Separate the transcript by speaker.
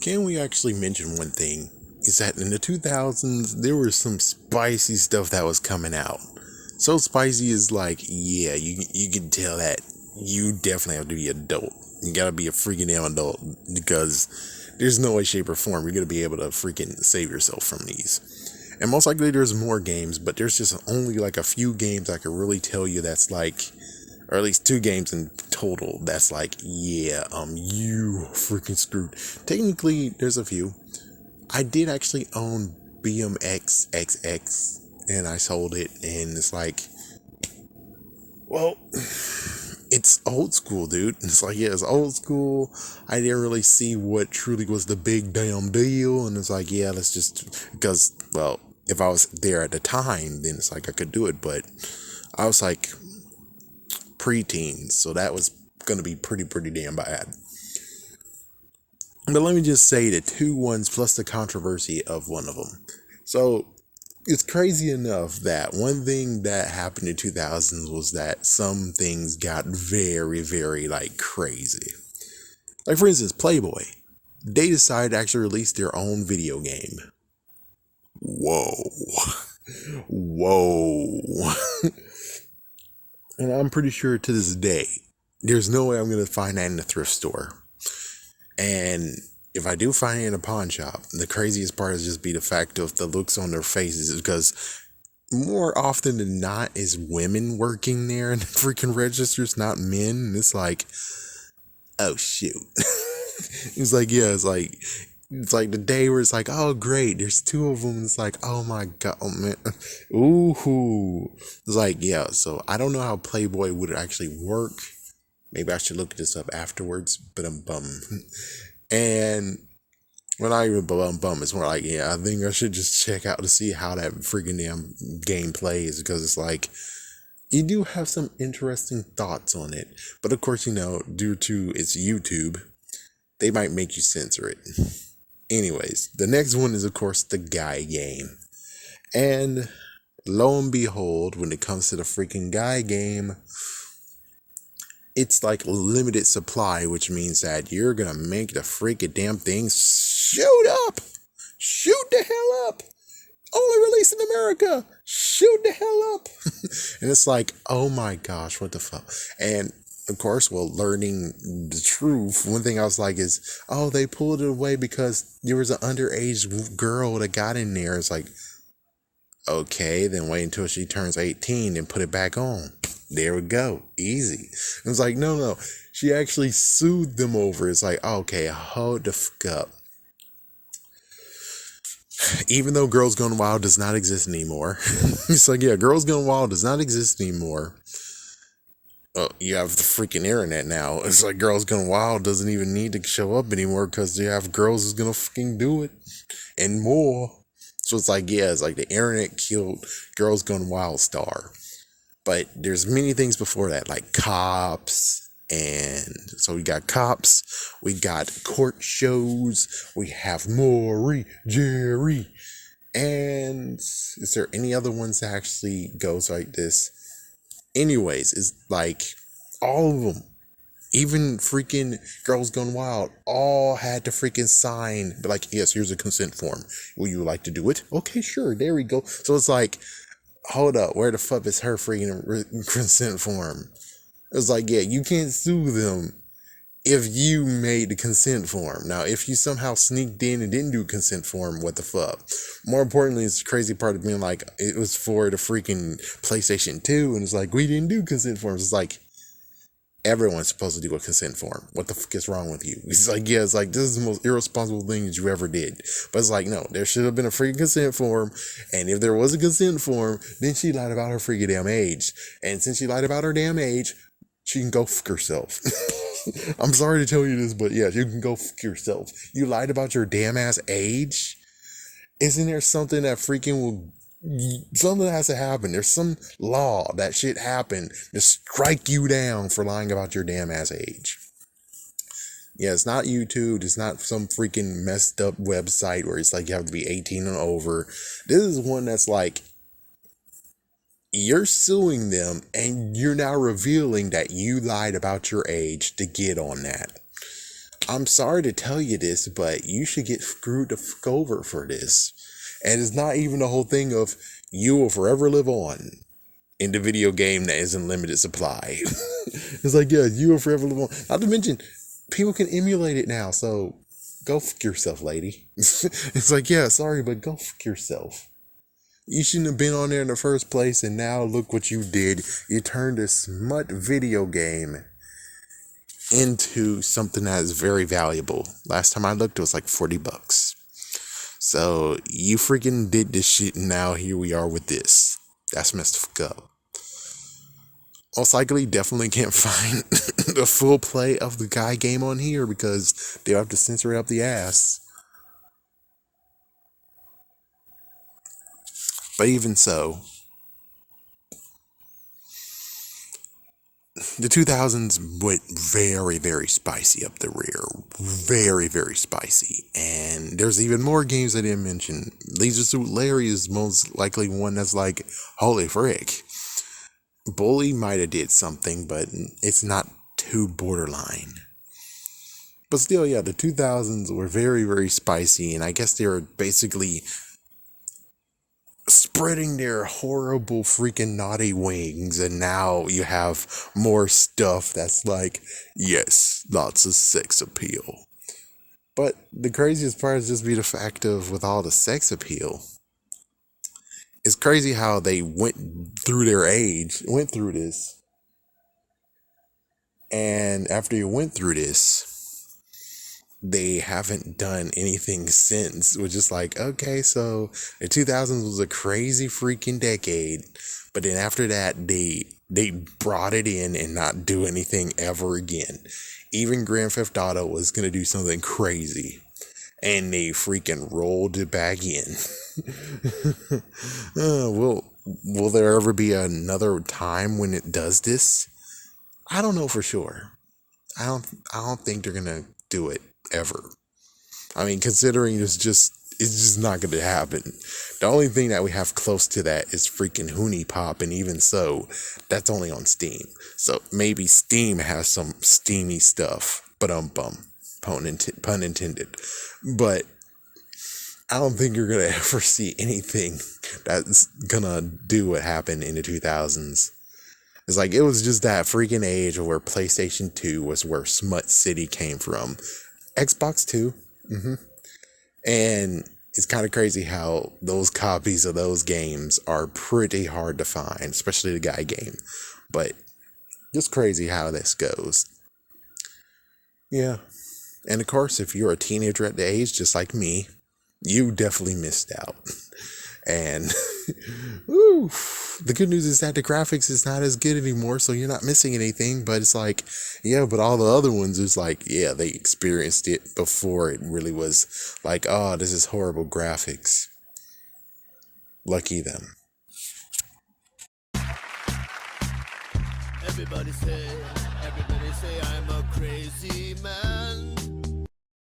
Speaker 1: can we actually mention one thing? Is that in the 2000s, there was some spicy stuff that was coming out. So spicy is like, yeah, you can tell that you definitely have to be adult. You gotta be a freaking damn adult because there's no way, shape, or form you're gonna be able to freaking save yourself from these. And most likely there's more games, but there's just only like a few games I could really tell you that's like, or at least two games in total that's like, yeah, you freaking screwed. Technically, there's a few. I did actually own BMX XX and I sold it, and it's like, well, it's old school, dude. It's like, yeah, it's old school. I didn't really see what truly was the big damn deal, and it's like, yeah, let's just, because, well, if I was there at the time, then it's like I could do it, but I was like preteens, so that was gonna be pretty damn bad. But let me just say the two ones plus the controversy of one of them. So it's crazy enough that one thing that happened in 2000s was that some things got very like crazy. Like for instance, Playboy. They decided to actually release their own video game. Whoa. Whoa. And I'm pretty sure to this day, there's no way I'm going to find that in a thrift store. And if I do find it in a pawn shop, the craziest part is just be the fact of the looks on their faces, because more often than not is women working there in the freaking registers, not men. And it's like, oh shoot. It's like, yeah, it's like the day where it's like, oh great, there's two of them. It's like, oh my god, oh man, ooh. It's like, yeah. So I don't know how Playboy would actually work. Maybe I should look this up afterwards. But I'm bum. And when I even bum, it's more like, yeah, I think I should just check out to see how that freaking damn game plays, because it's like, you do have some interesting thoughts on it. But of course, due to its YouTube, they might make you censor it. Anyways, the next one is, of course, the guy game. And lo and behold, when it comes to the freaking guy game, it's like limited supply, which means that you're gonna make the freaking damn thing shoot up. Shoot the hell up. Only released in America. Shoot the hell up. And it's like, oh my gosh, what the fuck? And of course, well, learning the truth, one thing I was like is, oh, they pulled it away because there was an underage girl that got in there. It's like, okay, then wait until she turns 18 and put it back on. There we go. Easy. And it's like, no. She actually sued them over. It's like, okay, hold the fuck up. Even though Girls Gone Wild does not exist anymore. It's like, yeah, Girls Gone Wild does not exist anymore. You have the freaking internet now. It's like Girls Gone Wild doesn't even need to show up anymore because you have girls who's gonna fucking do it and more. So it's like, yeah, it's like the internet killed Girls Gone Wild star. But there's many things before that, like Cops. And so we got Cops, we got court shows, we have Maury, Jerry. And is there any other ones that actually goes like this? Anyways, it's like all of them, even freaking Girls Gone Wild, all had to freaking sign, but like, yes, here's a consent form. Will you like to do it? Okay, sure, there we go. So it's like, hold up, where the fuck is her freaking consent form? It's like, yeah, you can't sue them if you made the consent form. Now, if you somehow sneaked in and didn't do a consent form, what the fuck? More importantly, it's the crazy part of being like, it was for the freaking PlayStation 2, and it's like, we didn't do consent forms. It's like, everyone's supposed to do a consent form. What the fuck is wrong with you? It's like, yeah, it's like, this is the most irresponsible thing that you ever did. But it's like, no, there should have been a freaking consent form. And if there was a consent form, then she lied about her freaking damn age. And since she lied about her damn age, she can go fuck herself. I'm sorry to tell you this, but yeah, you can go fuck yourself. You lied about your damn ass age? Isn't there something that freaking will... Something has to happen. There's some law that shit happen to strike you down for lying about your damn ass age. Yeah, it's not YouTube. It's not some freaking messed up website where it's like you have to be 18 and over. This is one that's like, you're suing them and you're now revealing that you lied about your age to get on that. I'm sorry to tell you this, but you should get screwed the fuck over for this. And it's not even the whole thing of you will forever live on in the video game that is in limited supply. It's like, yeah, you will forever live on. Not to mention, people can emulate it now, so go fuck yourself, lady. It's like, yeah, sorry, but go fuck yourself. You shouldn't have been on there in the first place, and now look what you did. You turned a smut video game into something that is very valuable. Last time I looked, it was like $40. So you freaking did this shit, and now here we are with this. That's messed up. Most likely, definitely can't find the full play of the guy game on here because they'll have to censor it up the ass. But even so, the 2000s went very, very spicy up the rear. Very, very spicy. And there's even more games I didn't mention. Leisure Suit Larry is most likely one that's like, holy frick. Bully might have did something, but it's not too borderline. But still, yeah, the 2000s were very, very spicy. And I guess they were basically spreading their horrible freaking naughty wings, and now you have more stuff that's like, yes, lots of sex appeal. But the craziest part is just be the fact of with all the sex appeal, it's crazy how they went through this, and after you went through this, they haven't done anything since. Which is like, okay, so the 2000s was a crazy freaking decade, but then after that they brought it in and not do anything ever again. Even Grand Theft Auto was gonna do something crazy, and they freaking rolled it back in. Will there ever be another time when it does this? I don't know for sure. I don't think they're gonna do it ever. I mean, considering it's just not gonna happen. The only thing that we have close to that is freaking Hoonie Pop, and even so, that's only on Steam. So maybe Steam has some steamy stuff, but pun intended. But I don't think you're gonna ever see anything that's gonna do what happened in the 2000s. It's like, it was just that freaking age where PlayStation 2 was where Smut City came from. Xbox 2. And it's kind of crazy how those copies of those games are pretty hard to find, especially the guy game. But just crazy how this goes. Yeah. And of course, if you're a teenager at the age, just like me, you definitely missed out. And woo, the good news is that the graphics is not as good anymore, so you're not missing anything. But it's like, yeah, but all the other ones is like, yeah, they experienced it before it really was like, oh, this is horrible graphics. Lucky them.
Speaker 2: Everybody say I'm a crazy man.